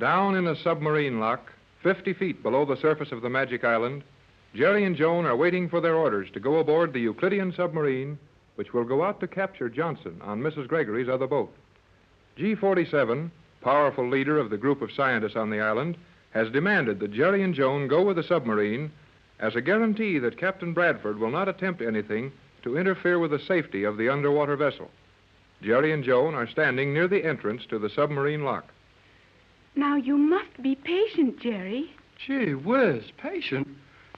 Down in a submarine lock, 50 feet below the surface of the Magic Island, Jerry and Joan are waiting for their orders to go aboard the Euclidean submarine, which will go out to capture Johnson on Mrs. Gregory's other boat. G-47, powerful leader of the group of scientists on the island, has demanded that Jerry and Joan go with the submarine as a guarantee that Captain Bradford will not attempt anything to interfere with the safety of the underwater vessel. Jerry and Joan are standing near the entrance to the submarine lock. Now, you must be patient, Jerry. Gee whiz, patient?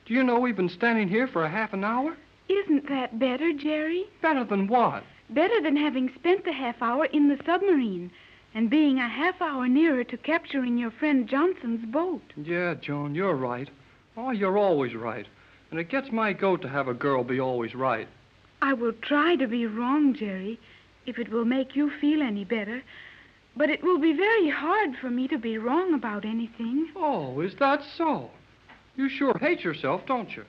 Do you know we've been standing here for a half an hour? Isn't that better, Jerry? Better than what? Better than having spent the half hour in the submarine and being a half hour nearer to capturing your friend Johnson's boat. Yeah, Joan, you're right. Oh, you're always right. And it gets my goat to have a girl be always right. I will try to be wrong, Jerry, if it will make you feel any better. But it will be very hard for me to be wrong about anything. Oh, is that so? You sure hate yourself, don't you?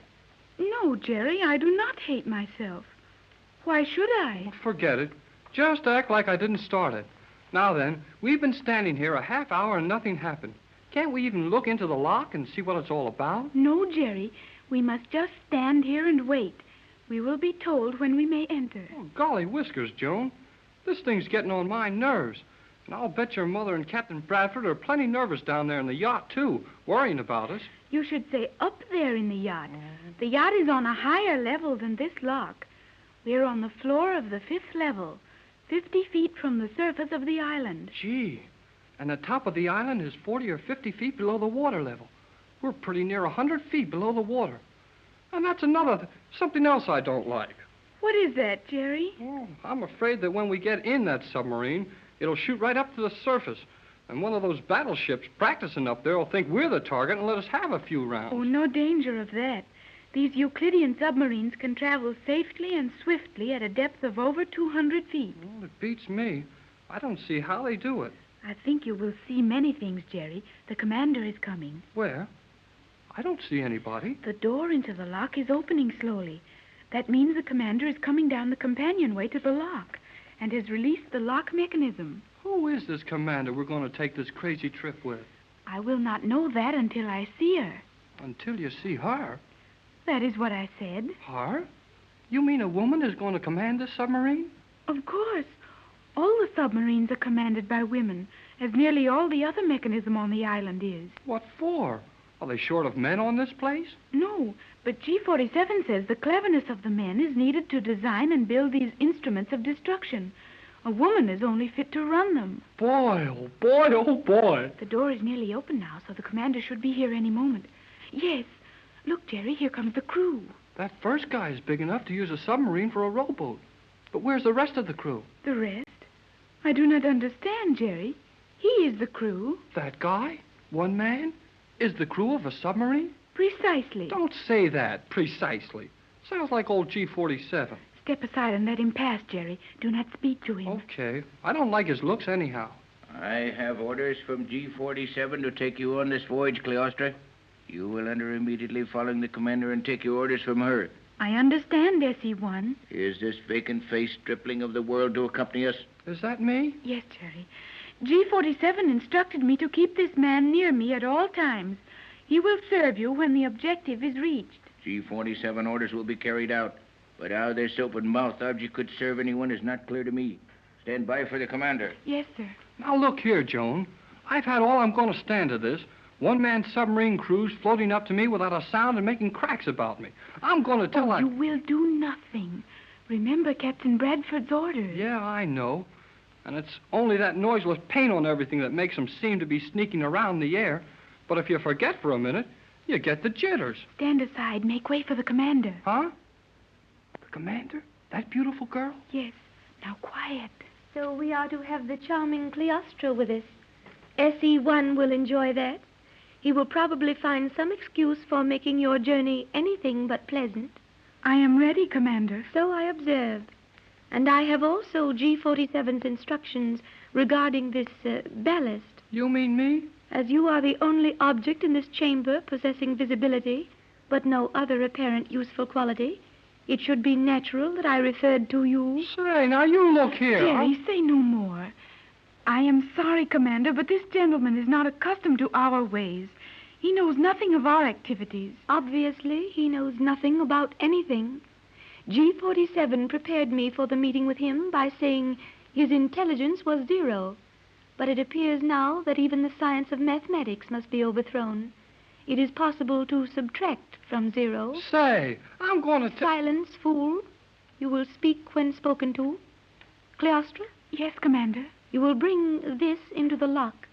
No, Jerry, I do not hate myself. Why should I? Well, forget it. Just act like I didn't start it. Now then, we've been standing here a half hour and nothing happened. Can't we even look into the lock and see what it's all about? No, Jerry. We must just stand here and wait. We will be told when we may enter. Oh, golly whiskers, Joan. This thing's getting on my nerves. And I'll bet your mother and Captain Bradford are plenty nervous down there in the yacht, too, worrying about us. You should say up there in the yacht. The yacht is on a higher level than this lock. We're on the floor of the 5th level, 50 feet from the surface of the island. Gee, and the top of the island is 40 or 50 feet below the water level. We're pretty near 100 feet below the water. And that's something else I don't like. What is that, Jerry? Oh, I'm afraid that when we get in that submarine, it'll shoot right up to the surface. And one of those battleships practicing up there will think we're the target and let us have a few rounds. Oh, no danger of that. These Euclidean submarines can travel safely and swiftly at a depth of over 200 feet. Well, it beats me. I don't see how they do it. I think you will see many things, Jerry. The commander is coming. Where? I don't see anybody. The door into the lock is opening slowly. That means the commander is coming down the companionway to the lock and has released the lock mechanism. Who is this commander we're going to take this crazy trip with? I will not know that until I see her. Until you see her? That is what I said. Her? You mean a woman is going to command this submarine? Of course. All the submarines are commanded by women, as nearly all the other mechanism on the island is. What for? Are they short of men on this place? No, but G-47 says the cleverness of the men is needed to design and build these instruments of destruction. A woman is only fit to run them. Boy, oh boy, oh boy. The door is nearly open now, so the commander should be here any moment. Yes. Look, Jerry, here comes the crew. That first guy is big enough to use a submarine for a rowboat. But where's the rest of the crew? The rest? I do not understand, Jerry. He is the crew. That guy? One man? Is the crew of a submarine? Precisely. Don't say that, precisely. Sounds like old G-47. Step aside and let him pass, Jerry. Do not speak to him. Okay. I don't like his looks anyhow. I have orders from G-47 to take you on this voyage, Cleostra. You will enter immediately following the commander and take your orders from her. I understand, SE-1. Is this vacant-faced stripling of the world to accompany us? Is that me? Yes, Jerry. G-47 instructed me to keep this man near me at all times. He will serve you when the objective is reached. G-47 orders will be carried out. But how this open-mouthed object could serve anyone is not clear to me. Stand by for the commander. Yes, sir. Now, look here, Joan. I've had all I'm going to stand of this. One-man submarine crews floating up to me without a sound and making cracks about me. I'm going to tell you will do nothing. Remember Captain Bradford's orders. Yeah, I know. And it's only that noiseless paint on everything that makes them seem to be sneaking around the air. But if you forget for a minute, you get the jitters. Stand aside. Make way for the commander. Huh? The commander? That beautiful girl? Yes. Now, quiet. So we are to have the charming Cleostra with us. SE-1 will enjoy that. He will probably find some excuse for making your journey anything but pleasant. I am ready, Commander. So I observed. And I have also G-47's instructions regarding this ballast. You mean me? As you are the only object in this chamber possessing visibility, but no other apparent useful quality, it should be natural that I referred to you. Say, now you look here. Jerry, say no more. I am sorry, Commander, but this gentleman is not accustomed to our ways. He knows nothing of our activities. Obviously, he knows nothing about anything. G47 prepared me for the meeting with him by saying his intelligence was 0. But it appears now that even the science of mathematics must be overthrown. It is possible to subtract from 0. Say, I'm going to Silence, fool. You will speak when spoken to. Cleostra, Yes, Commander. you will bring this into the lock.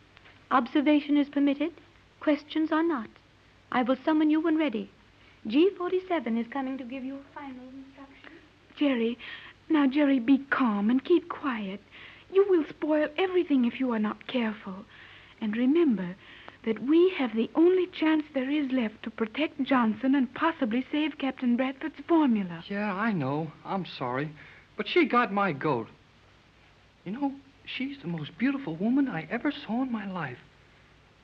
Observation is permitted. Questions are not. I will summon you when ready. G47 is coming to give you final instructions. Jerry, be calm and keep quiet. You will spoil everything if you are not careful. And remember that we have the only chance there is left to protect Johnson and possibly save Captain Bradford's formula. Yeah, I know. I'm sorry. But she got my goat. You know, she's the most beautiful woman I ever saw in my life.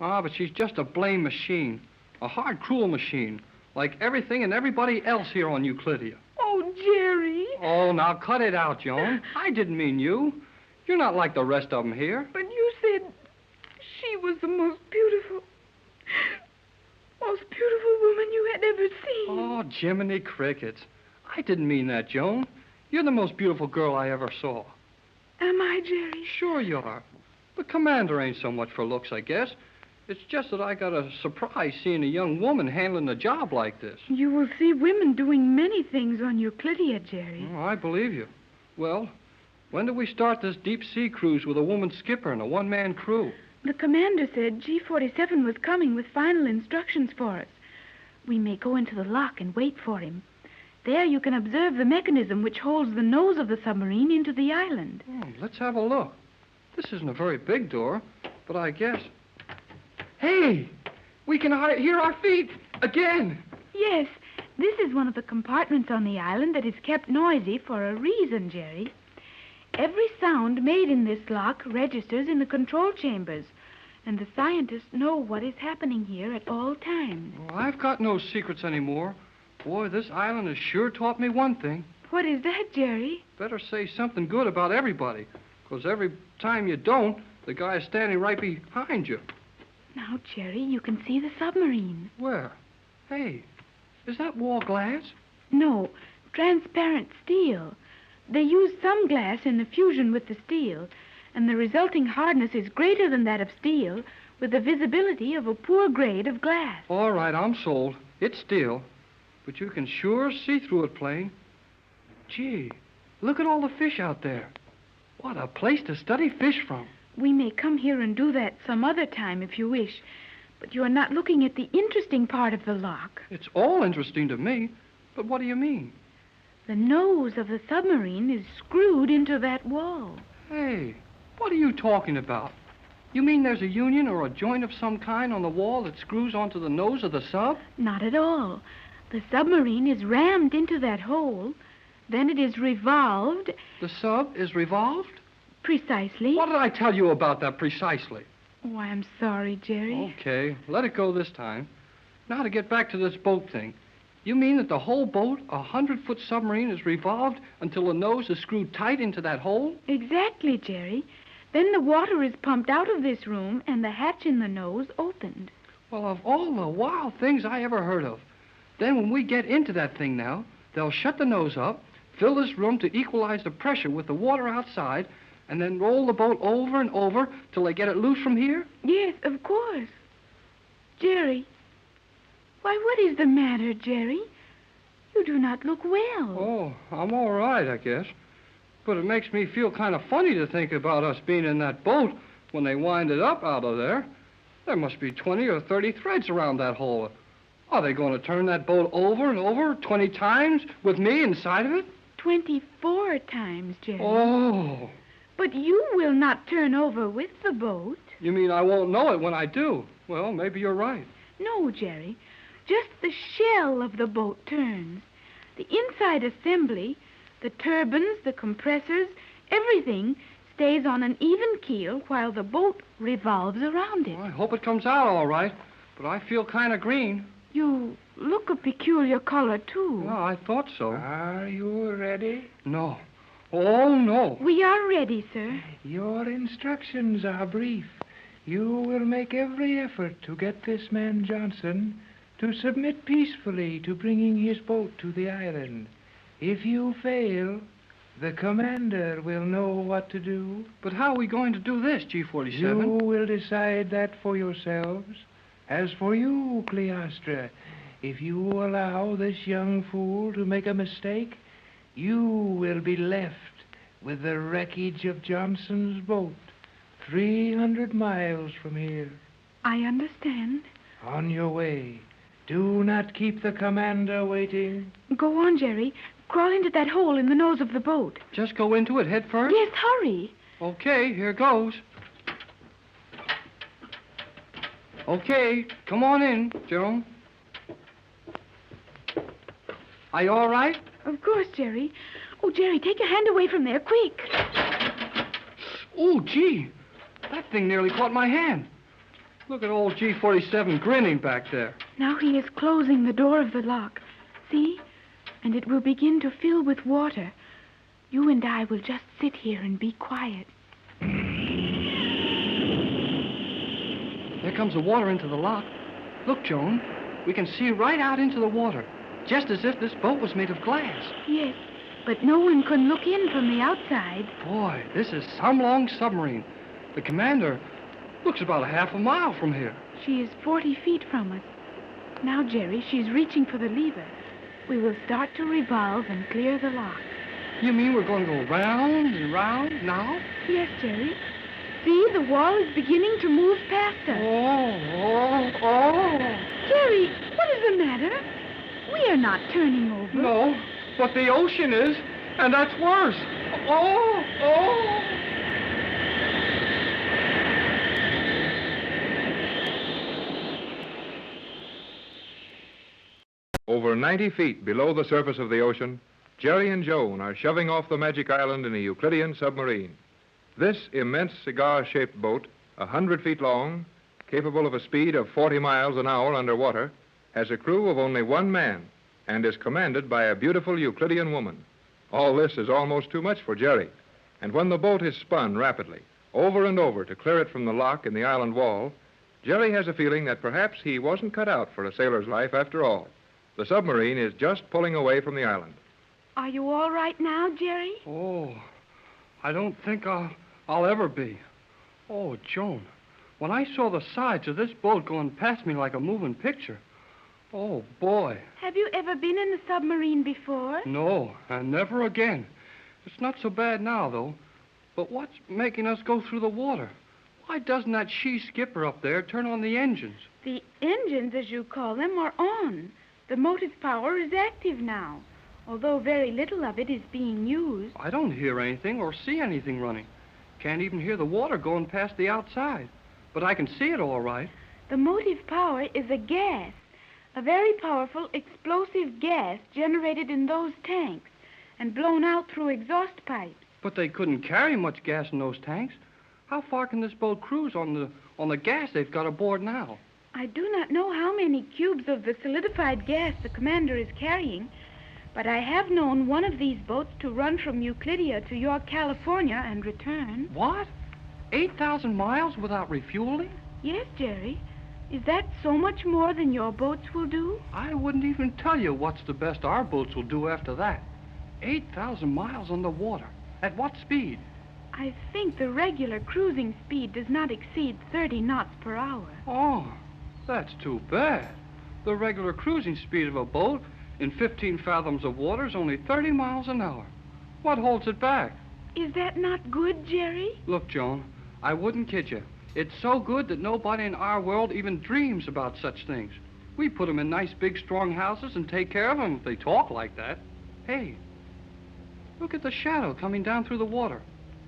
Ah, but she's just a blame machine. A hard, cruel machine. Like everything and everybody else here on Euclidia. Oh, Jerry. Oh, now cut it out, Joan. I didn't mean you. You're not like the rest of them here. But you said she was the most beautiful woman you had ever seen. Oh, Jiminy Crickets. I didn't mean that, Joan. You're the most beautiful girl I ever saw. Am I, Jerry? Sure you are. The commander ain't so much for looks, I guess. It's just that I got a surprise seeing a young woman handling a job like this. You will see women doing many things on Euclidia, Jerry. Oh, I believe you. Well, when do we start this deep-sea cruise with a woman skipper and a one-man crew? The commander said G47 was coming with final instructions for us. We may go into the lock and wait for him. There you can observe the mechanism which holds the nose of the submarine into the island. Oh, let's have a look. This isn't a very big door, but I guess... Hey! We can hear our feet again! Yes, this is one of the compartments on the island that is kept noisy for a reason, Jerry. Every sound made in this lock registers in the control chambers, and the scientists know what is happening here at all times. Well, I've got no secrets anymore. Boy, this island has sure taught me one thing. What is that, Jerry? Better say something good about everybody, because every time you don't, the guy is standing right behind you. Now, Jerry, you can see the submarine. Where? Hey, is that wall glass? No, transparent steel. They use some glass in the fusion with the steel, and the resulting hardness is greater than that of steel, with the visibility of a poor grade of glass. All right, I'm sold. It's steel. But you can sure see through it plain. Gee, look at all the fish out there. What a place to study fish from. We may come here and do that some other time if you wish, but you are not looking at the interesting part of the lock. It's all interesting to me, but what do you mean? The nose of the submarine is screwed into that wall. Hey, what are you talking about? You mean there's a union or a joint of some kind on the wall that screws onto the nose of the sub? Not at all. The submarine is rammed into that hole, then it is revolved. The sub is revolved? Precisely. What did I tell you about that precisely? Oh, I'm sorry, Jerry. Okay, let it go this time. Now to get back to this boat thing. You mean that the whole boat, a 100-foot submarine, is revolved until the nose is screwed tight into that hole? Exactly, Jerry. Then the water is pumped out of this room and the hatch in the nose opened. Well, of all the wild things I ever heard of. Then when we get into that thing now, they'll shut the nose up, fill this room to equalize the pressure with the water outside, and then roll the boat over and over till they get it loose from here? Yes, of course. Jerry. Why, what is the matter, Jerry? You do not look well. Oh, I'm all right, I guess. But it makes me feel kind of funny to think about us being in that boat when they wind it up out of there. There must be 20 or 30 threads around that hole. Are they going to turn that boat over and over 20 times with me inside of it? 24 times, Jerry. Oh. But you will not turn over with the boat. You mean I won't know it when I do? Well, maybe you're right. No, Jerry. Just the shell of the boat turns. The inside assembly, the turbines, the compressors, everything stays on an even keel while the boat revolves around it. Well, I hope it comes out all right, but I feel kind of green. You look a peculiar color, too. Well, I thought so. Are you ready? No. Oh, no. We are ready, sir. Your instructions are brief. You will make every effort to get this man Johnson to submit peacefully to bringing his boat to the island. If you fail, the commander will know what to do. But how are we going to do this, G47? You will decide that for yourselves. As for you, Cleostra, if you allow this young fool to make a mistake, you will be left with the wreckage of Johnson's boat, 300 miles from here. I understand. On your way. Do not keep the commander waiting. Go on, Jerry. Crawl into that hole in the nose of the boat. Just go into it head first? Yes, hurry. Okay, here goes. Okay, come on in, Joan. Are you all right? Of course, Jerry. Oh, Jerry, take your hand away from there, quick. Oh, gee. That thing nearly caught my hand. Look at old G47 grinning back there. Now he is closing the door of the lock. See? And it will begin to fill with water. You and I will just sit here and be quiet. There comes the water into the lock. Look, Joan, we can see right out into the water, just as if this boat was made of glass. Yes, but no one can look in from the outside. Boy, this is some long submarine. The commander looks about a half a mile from here. She is 40 feet from us. Now, Jerry, she's reaching for the lever. We will start to revolve and clear the lock. You mean we're going to go round and round now? Yes, Jerry. See, the wall is beginning to move past us. Oh. Jerry, what is the matter? We are not turning over. No, but the ocean is, and that's worse. Oh. Over 90 feet below the surface of the ocean, Jerry and Joan are shoving off the Magic Island in a Euclidean submarine. This immense cigar-shaped boat, 100 feet long, capable of a speed of 40 miles an hour underwater, has a crew of only one man and is commanded by a beautiful Euclidean woman. All this is almost too much for Jerry, and when the boat is spun rapidly, over and over to clear it from the lock in the island wall, Jerry has a feeling that perhaps he wasn't cut out for a sailor's life after all. The submarine is just pulling away from the island. Are you all right now, Jerry? Oh, I don't think I'll ever be. Oh, Joan, when I saw the sides of this boat going past me like a moving picture, oh, boy. Have you ever been in a submarine before? No, and never again. It's not so bad now, though. But what's making us go through the water? Why doesn't that she-skipper up there turn on the engines? The engines, as you call them, are on. The motive power is active now, although very little of it is being used. I don't hear anything or see anything running. Can't even hear the water going past the outside. But I can see it all right. The motive power is a gas, a very powerful explosive gas generated in those tanks and blown out through exhaust pipes. But they couldn't carry much gas in those tanks. How far can this boat cruise on the gas they've got aboard now? I do not know how many cubes of the solidified gas the commander is carrying, but I have known one of these boats to run from Euclidia to York, California, and return. What? 8,000 miles without refueling? Yes, Jerry. Is that so much more than your boats will do? I wouldn't even tell you what's the best our boats will do after that. 8,000 miles on the water. At what speed? I think the regular cruising speed does not exceed 30 knots per hour. Oh, that's too bad. The regular cruising speed of a boat in 15 fathoms of water is only 30 miles an hour. What holds it back? Is that not good, Jerry? Look, Joan, I wouldn't kid you. It's so good that nobody in our world even dreams about such things. We put them in nice, big, strong houses and take care of them if they talk like that. Hey, look at the shadow coming down through the water.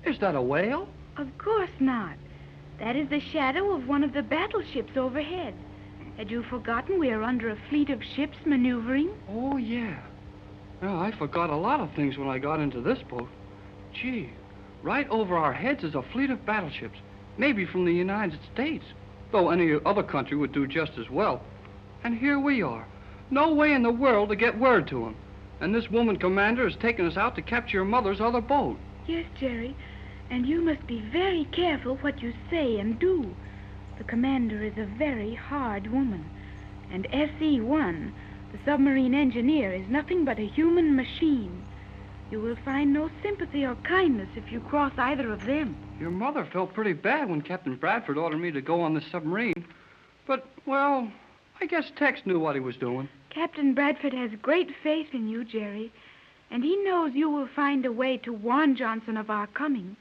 Is that a whale? Of course not. That is the shadow of one of the battleships overhead. Had you forgotten we are under a fleet of ships maneuvering? Oh, yeah. Well, I forgot a lot of things when I got into this boat. Gee, right over our heads is a fleet of battleships, maybe from the United States, though any other country would do just as well. And here we are. No way in the world to get word to them. And this woman commander has taken us out to capture your mother's other boat. Yes, Jerry. And you must be very careful what you say and do. The commander is a very hard woman. And SE-1, the submarine engineer, is nothing but a human machine. You will find no sympathy or kindness if you cross either of them. Your mother felt pretty bad when Captain Bradford ordered me to go on this submarine. But, well, I guess Tex knew what he was doing. Captain Bradford has great faith in you, Jerry. And he knows you will find a way to warn Johnson of our coming.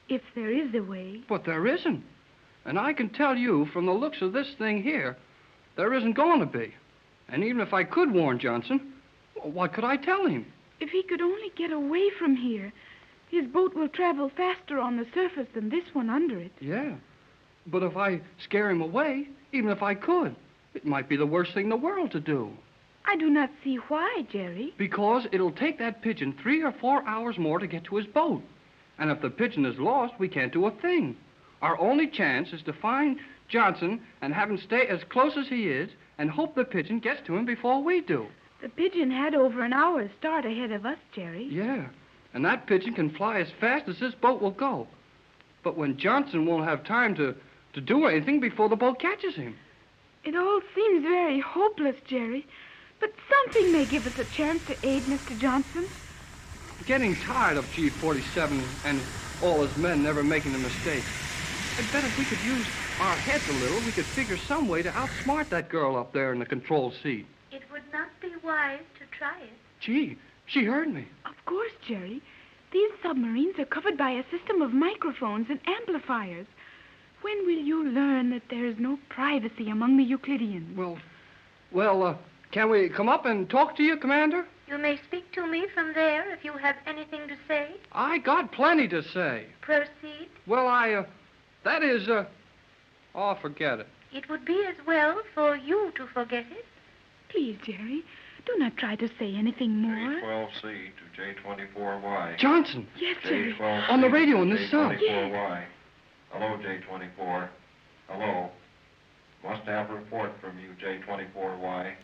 If there is a way. But there isn't. And I can tell you, from the looks of this thing here, there isn't going to be. And even if I could warn Johnson, what could I tell him? If he could only get away from here, his boat will travel faster on the surface than this one under it. Yeah. But if I scare him away, even if I could, it might be the worst thing in the world to do. I do not see why, Jerry. Because it'll take that pigeon 3 or 4 hours more to get to his boat. And if the pigeon is lost, we can't do a thing. Our only chance is to find Johnson and have him stay as close as he is and hope the pigeon gets to him before we do. The pigeon had over an hour's start ahead of us, Jerry. Yeah, and that pigeon can fly as fast as this boat will go. But when Johnson won't have time to do anything before the boat catches him. It all seems very hopeless, Jerry. But something may give us a chance to aid Mr. Johnson. Getting tired of G-47 and all his men never making a mistake. I bet if we could use our heads a little, we could figure some way to outsmart that girl up there in the control seat. It would not be wise to try it. Gee, she heard me. Of course, Jerry. These submarines are covered by a system of microphones and amplifiers. When will you learn that there is no privacy among the Euclideans? Well, can we come up and talk to you, Commander? You may speak to me from there if you have anything to say. I got plenty to say. Proceed. Well, forget it. It would be as well for you to forget it. Please, Jerry, do not try to say anything more. J12C to J24Y. Johnson! Yes, Jerry. J12C On the radio in to this sub. J24Y. Hello, J24. Hello. Must have a report from you, J24Y.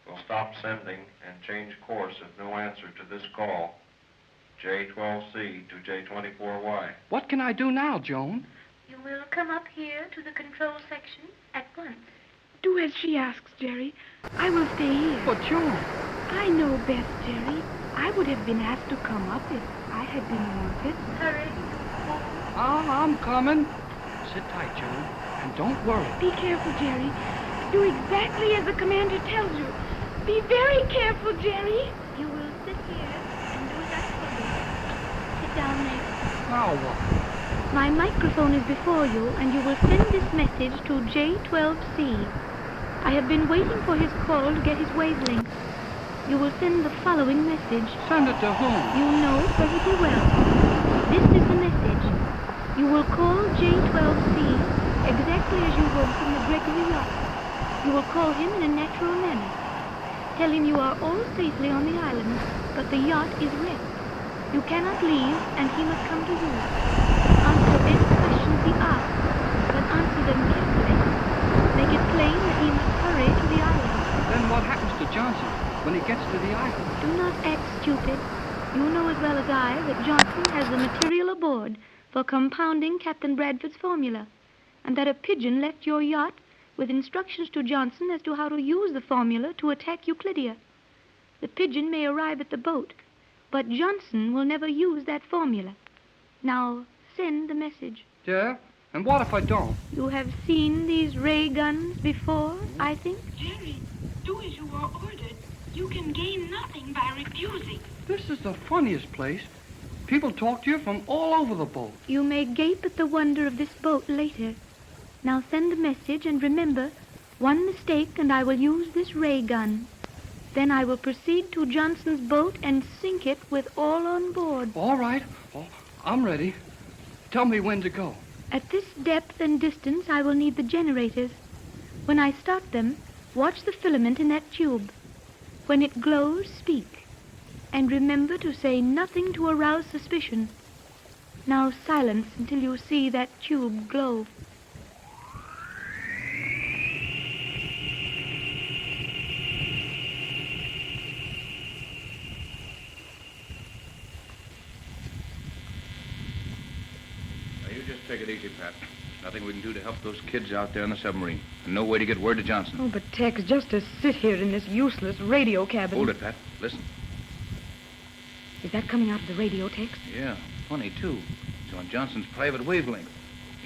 We'll stop sending and change course if no answer to this call. J12C to J24Y. What can I do now, Joan? You will come up here to the control section at once. Do as she asks, Jerry. I will stay here. But, Joan... I know best, Jerry. I would have been asked to come up if I had been wanted. Hurry. I'm coming. Sit tight, Joan, and don't worry. Be careful, Jerry. Do exactly as the commander tells you. Be very careful, Jerry. You will sit here and do as I tell you. Sit down there. Now what? My microphone is before you, and you will send this message to J12C. I have been waiting for his call to get his wavelength. You will send the following message. Send it to whom? You know it perfectly well. This is the message. You will call J12C exactly as you would from the Gregory yacht. You will call him in a natural manner. Tell him you are all safely on the island, but the yacht is wrecked. You cannot leave, and he must come to you. Answer any questions he asks, but answer them carefully. Make it plain that he must hurry to the island. Then what happens to Johnson when he gets to the island? Do not act stupid. You know as well as I that Johnson has the material aboard for compounding Captain Bradford's formula, and that a pigeon left your yacht with instructions to Johnson as to how to use the formula to attack Euclidia. The pigeon may arrive at the boat, but Johnson will never use that formula. Now, send the message. Yeah? And what if I don't? You have seen these ray guns before, I think? Jerry, do as you are ordered. You can gain nothing by refusing. This is the funniest place. People talk to you from all over the boat. You may gape at the wonder of this boat later. Now send the message, and remember, one mistake and I will use this ray gun. Then I will proceed to Johnson's boat and sink it with all on board. All right. Oh, I'm ready. Tell me when to go. At this depth and distance, I will need the generators. When I start them, watch the filament in that tube. When it glows, speak. And remember to say nothing to arouse suspicion. Now silence until you see that tube glow. take it easy, Pat. Nothing we can do to help those kids out there in the submarine. And no way to get word to Johnson. Oh, but Tex, just to sit here in this useless radio cabin. Hold it, Pat. Listen. Is that coming out of the radio, Tex? Yeah, funny, too. It's on Johnson's private wavelength.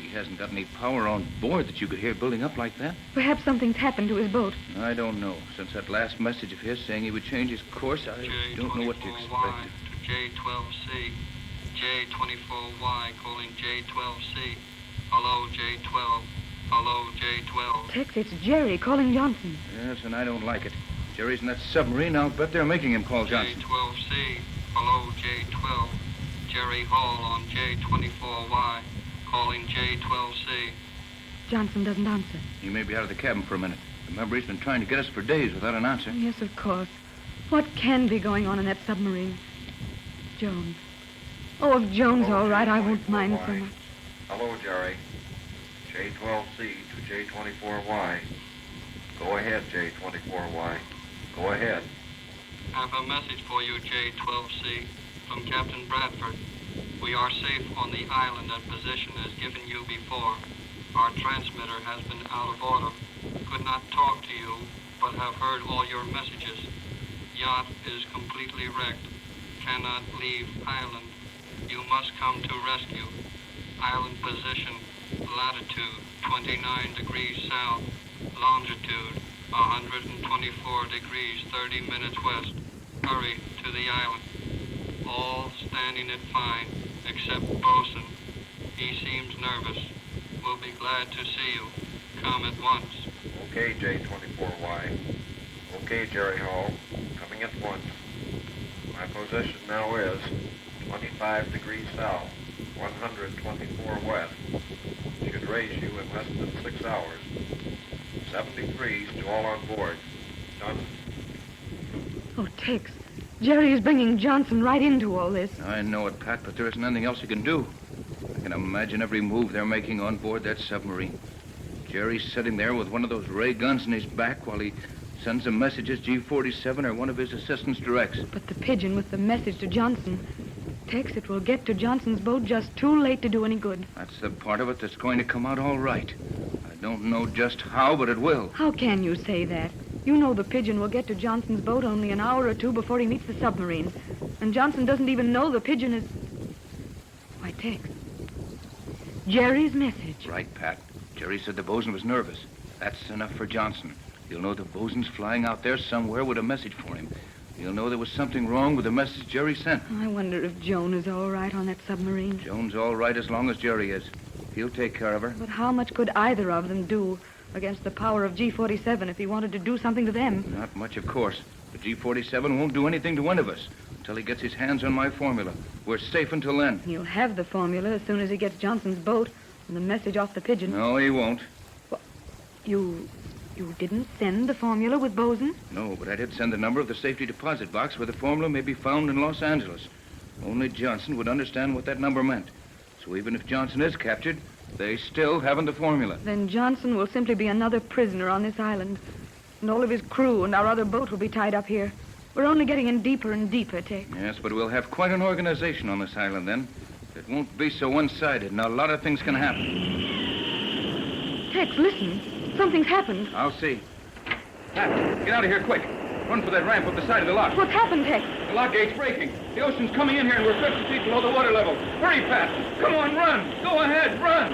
He hasn't got any power on board that you could hear building up like that. Perhaps something's happened to his boat. I don't know. Since that last message of his saying he would change his course, I don't know what to expect. to J12C. J24Y calling J12C. Hello, J12. Hello, J12. Tex, it's Jerry calling Johnson. Yes, and I don't like it. Jerry's in that submarine. I'll bet they're making him call Johnson. J12C. Hello, J12. Jerry Hall on J24Y calling J12C. Johnson doesn't answer. He may be out of the cabin for a minute. Remember, he's been trying to get us for days without an answer. Yes, of course. What can be going on in that submarine? Jones. Oh, if Jones all right, I won't mind so much. Hello, Jerry. J12C to J24Y. Go ahead, J24Y. Go ahead. Have a message for you, J12C, from Captain Bradford. We are safe on the island at position as given you before. Our transmitter has been out of order. Could not talk to you, but have heard all your messages. Yacht is completely wrecked. Cannot leave island. You must come to rescue. Island position, latitude 29 degrees south, longitude 124 degrees 30 minutes west. Hurry to the island. All standing it fine, except Bosun. He seems nervous. We'll be glad to see you. Come at once. Okay, J24Y. Okay, Jerry Hall. Coming at once. My position now is 25 degrees south, 124 west. Should raise you in less than 6 hours. 73s to all on board. Done. Oh, Tex, Jerry is bringing Johnson right into all this. I know it, Pat, but there isn't anything else he can do. I can imagine every move they're making on board that submarine. Jerry's sitting there with one of those ray guns in his back while he sends a message as G47 or one of his assistants directs. But the pigeon with the message to Johnson. Tex, it will get to Johnson's boat just too late to do any good. That's the part of it that's going to come out all right. I don't know just how, but it will. How can you say that? You know the pigeon will get to Johnson's boat only an hour or two before he meets the submarine. And Johnson doesn't even know the pigeon is... Why, Tex, Jerry's message. Right, Pat. Jerry said the bosun was nervous. That's enough for Johnson. He'll know the bosun's flying out there somewhere with a message for him. He'll know there was something wrong with the message Jerry sent. I wonder if Joan is all right on that submarine. Joan's all right as long as Jerry is. He'll take care of her. But how much could either of them do against the power of G47 if he wanted to do something to them? Not much, of course. But G47 won't do anything to one of us until he gets his hands on my formula. We're safe until then. He'll have the formula as soon as he gets Johnson's boat and the message off the pigeon. No, he won't. Well, you didn't send the formula with Bosun? No, but I did send the number of the safety deposit box where the formula may be found in Los Angeles. Only Johnson would understand what that number meant. So even if Johnson is captured, they still haven't the formula. Then Johnson will simply be another prisoner on this island. And all of his crew and our other boat will be tied up here. We're only getting in deeper and deeper, Tex. Yes, but we'll have quite an organization on this island then. It won't be so one-sided, and a lot of things can happen. Tex, listen. Something's happened. I'll see. Pat, get out of here quick. Run for that ramp up the side of the lock. What's happened, Tex? The lock gate's breaking. The ocean's coming in here, and we're 50 feet below the water level. Hurry, Pat. Come on, run. Go ahead, run.